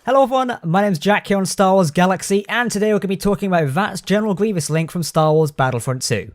Hello everyone, my name's Jack here on Star Wars Galaxy, and today we're going to be talking about that General Grievous link from Star Wars Battlefront 2.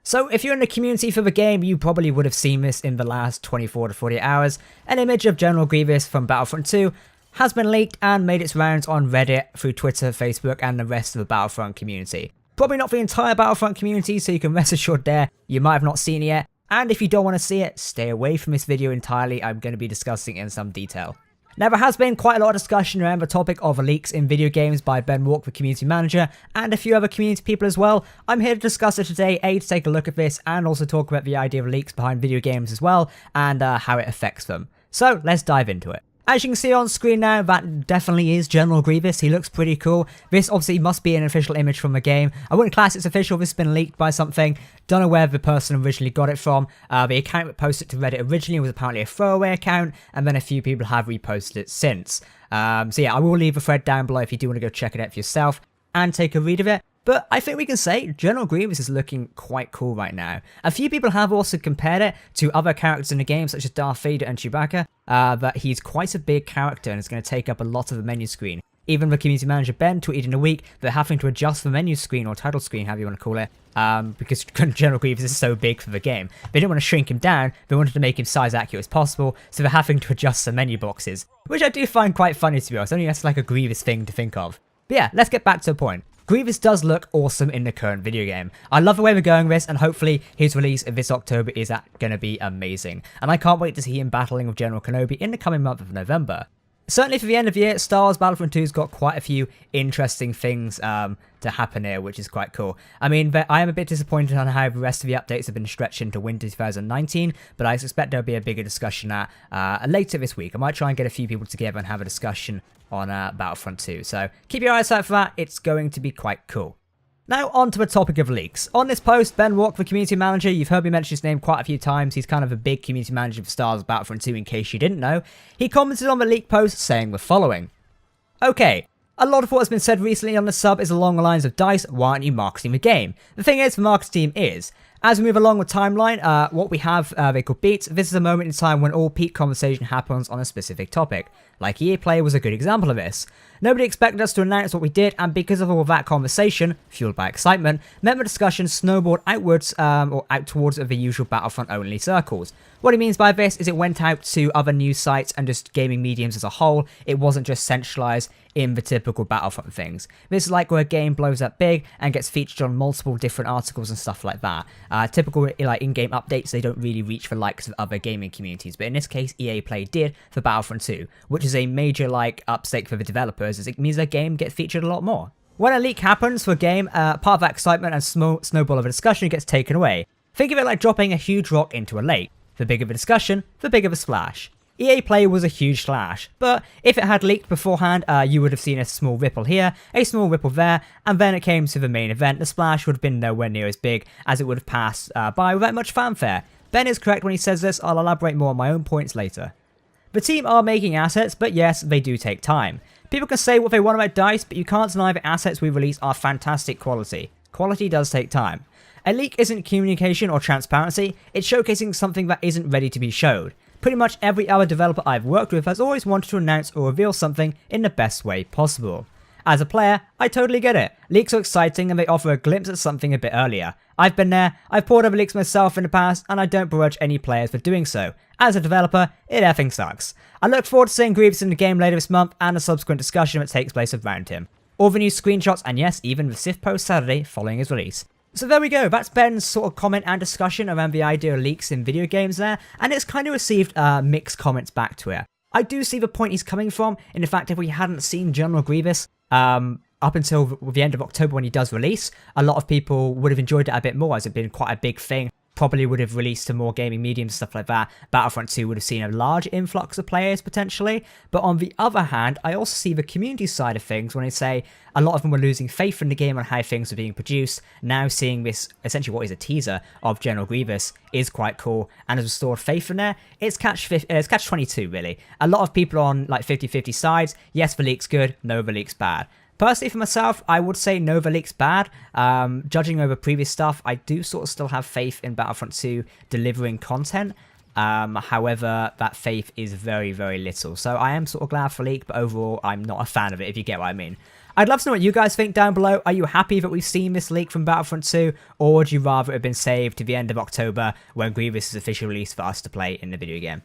So if you're in the community for the game, you probably would have seen this in the last 24 to 48 hours. An image of General Grievous from Battlefront 2 has been leaked and made its rounds on Reddit, through Twitter, Facebook, and the rest of the Battlefront community. Probably not the entire Battlefront community, so you can rest assured there, you might have not seen it yet. And if you don't want to see it, stay away from this video entirely. I'm going to be discussing it in some detail. Now, there has been quite a lot of discussion around the topic of leaks in video games by Ben Walk, the community manager, and a few other community people as well. I'm here to discuss it today, to take a look at this, and also talk about the idea of leaks behind video games as well, and how it affects them. So, let's dive into it. As you can see on screen now, that definitely is General Grievous. He looks pretty cool. This obviously must be an official image from the game. I wouldn't class it's official. This has been leaked by something. Don't know where the person originally got it from. The account that posted to Reddit originally was apparently a throwaway account, and then a few people have reposted it since. So yeah, I will leave a thread down below if you do want to go check it out for yourself and take a read of it. But I think we can say General Grievous is looking quite cool right now. A few people have also compared it to other characters in the game, such as Darth Vader and Chewbacca, that he's quite a big character and is going to take up a lot of the menu screen. Even the community manager Ben tweeted in a week they're having to adjust the menu screen, or title screen, however you want to call it, because General Grievous is so big for the game. They didn't want to shrink him down, they wanted to make him size accurate as possible, so they're having to adjust the menu boxes, which I do find quite funny, to be honest. I think that's like a Grievous thing to think of. But yeah, let's get back to the point. Grievous does look awesome in the current video game. I love the way we're going with this, and hopefully his release this October is going to be amazing. And I can't wait to see him battling with General Kenobi in the coming month of November. Certainly for the end of the year, Star Wars Battlefront 2's got quite a few interesting things to happen here, which is quite cool. I mean, I am a bit disappointed on how the rest of the updates have been stretched into winter 2019, but I suspect there'll be a bigger discussion later this week. I might try and get a few people together and have a discussion on Battlefront 2, so keep your eyes out for that. It's going to be quite cool. Now on to the topic of leaks. On this post, Ben Walk, the community manager, you've heard me mention his name quite a few times. He's kind of a big community manager for Star Wars Battlefront 2 in case you didn't know. He commented on the leak post saying the following. Okay, a lot of what has been said recently on the sub is along the lines of DICE, why aren't you marketing the game? The thing is, the marketing team is. As we move along the timeline, what we have, they call beats. This is a moment in time when all peak conversation happens on a specific topic. Like EA Play was a good example of this. Nobody expected us to announce what we did, and because of all that conversation, fueled by excitement, meant the discussion snowballed outwards, or out towards the usual Battlefront only circles. What he means by this is it went out to other news sites and just gaming mediums as a whole. It wasn't just centralized in the typical Battlefront things. This is like where a game blows up big and gets featured on multiple different articles and stuff like that. Typical like in-game updates, they don't really reach the likes of other gaming communities, but in this case EA Play did for Battlefront 2, which is a major upstake for the developers, as it means their game gets featured a lot more. When a leak happens for a game, part of that excitement and snowball of a discussion gets taken away. Think of it like dropping a huge rock into a lake. The bigger the discussion, the bigger the splash. EA Play was a huge splash, but if it had leaked beforehand, you would have seen a small ripple here, a small ripple there, and then it came to the main event, the splash would have been nowhere near as big, as it would have passed by without much fanfare. Ben is correct when he says this. I'll elaborate more on my own points later. The team are making assets, but yes, they do take time. People can say what they want about DICE, but you can't deny the assets we release are fantastic quality. Quality does take time. A leak isn't communication or transparency, it's showcasing something that isn't ready to be showed. Pretty much every other developer I've worked with has always wanted to announce or reveal something in the best way possible. As a player, I totally get it. Leaks are exciting and they offer a glimpse at something a bit earlier. I've been there, I've poured over leaks myself in the past, and I don't begrudge any players for doing so. As a developer, it effing sucks. I look forward to seeing Grievous in the game later this month and the subsequent discussion that takes place around him. All the new screenshots and yes, even the Sith post Saturday following his release. So there we go, that's Ben's sort of comment and discussion around the idea of leaks in video games there, and it's kind of received mixed comments back to it. I do see the point he's coming from, in the fact if we hadn't seen General Grievous up until the end of October when he does release, a lot of people would have enjoyed it a bit more, as it'd been quite a big thing. Probably would have released to more gaming mediums, stuff like that. Battlefront 2 would have seen a large influx of players potentially. But on the other hand, I also see the community side of things when I say a lot of them were losing faith in the game on how things were being produced. Now seeing this, essentially what is a teaser of General Grievous, is quite cool and has restored faith in there. It's catch 22 really. A lot of people on like 50-50 sides. Yes, the leak's good, no, the leak's bad. Personally, for myself, I would say Nova Leak's bad. Judging over previous stuff, I do sort of still have faith in Battlefront 2 delivering content. However, that faith is very, very little. So I am sort of glad for a leak, but overall, I'm not a fan of it, if you get what I mean. I'd love to know what you guys think down below. Are you happy that we've seen this leak from Battlefront 2, or would you rather it have been saved to the end of October when Grievous is officially released for us to play in the video game?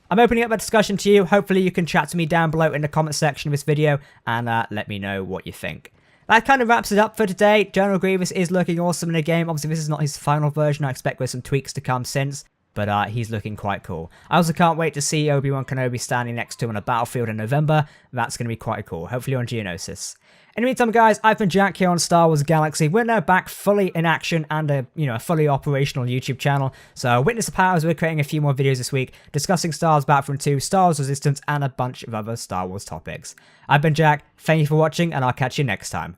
I'm opening up that discussion to you. Hopefully you can chat to me down below in the comment section of this video and let me know what you think. That kind of wraps it up for today. General Grievous is looking awesome in the game. Obviously, this is not his final version. I expect there's some tweaks to come since, but he's looking quite cool. I also can't wait to see Obi-Wan Kenobi standing next to him on a battlefield in November. That's going to be quite cool. Hopefully on Geonosis. In the meantime, guys, I've been Jack here on Star Wars Galaxy. We're now back fully in action and a fully operational YouTube channel. So witness the powers. We're creating a few more videos this week discussing Star Wars Battlefront 2, Star Wars Resistance, and a bunch of other Star Wars topics. I've been Jack. Thank you for watching, and I'll catch you next time.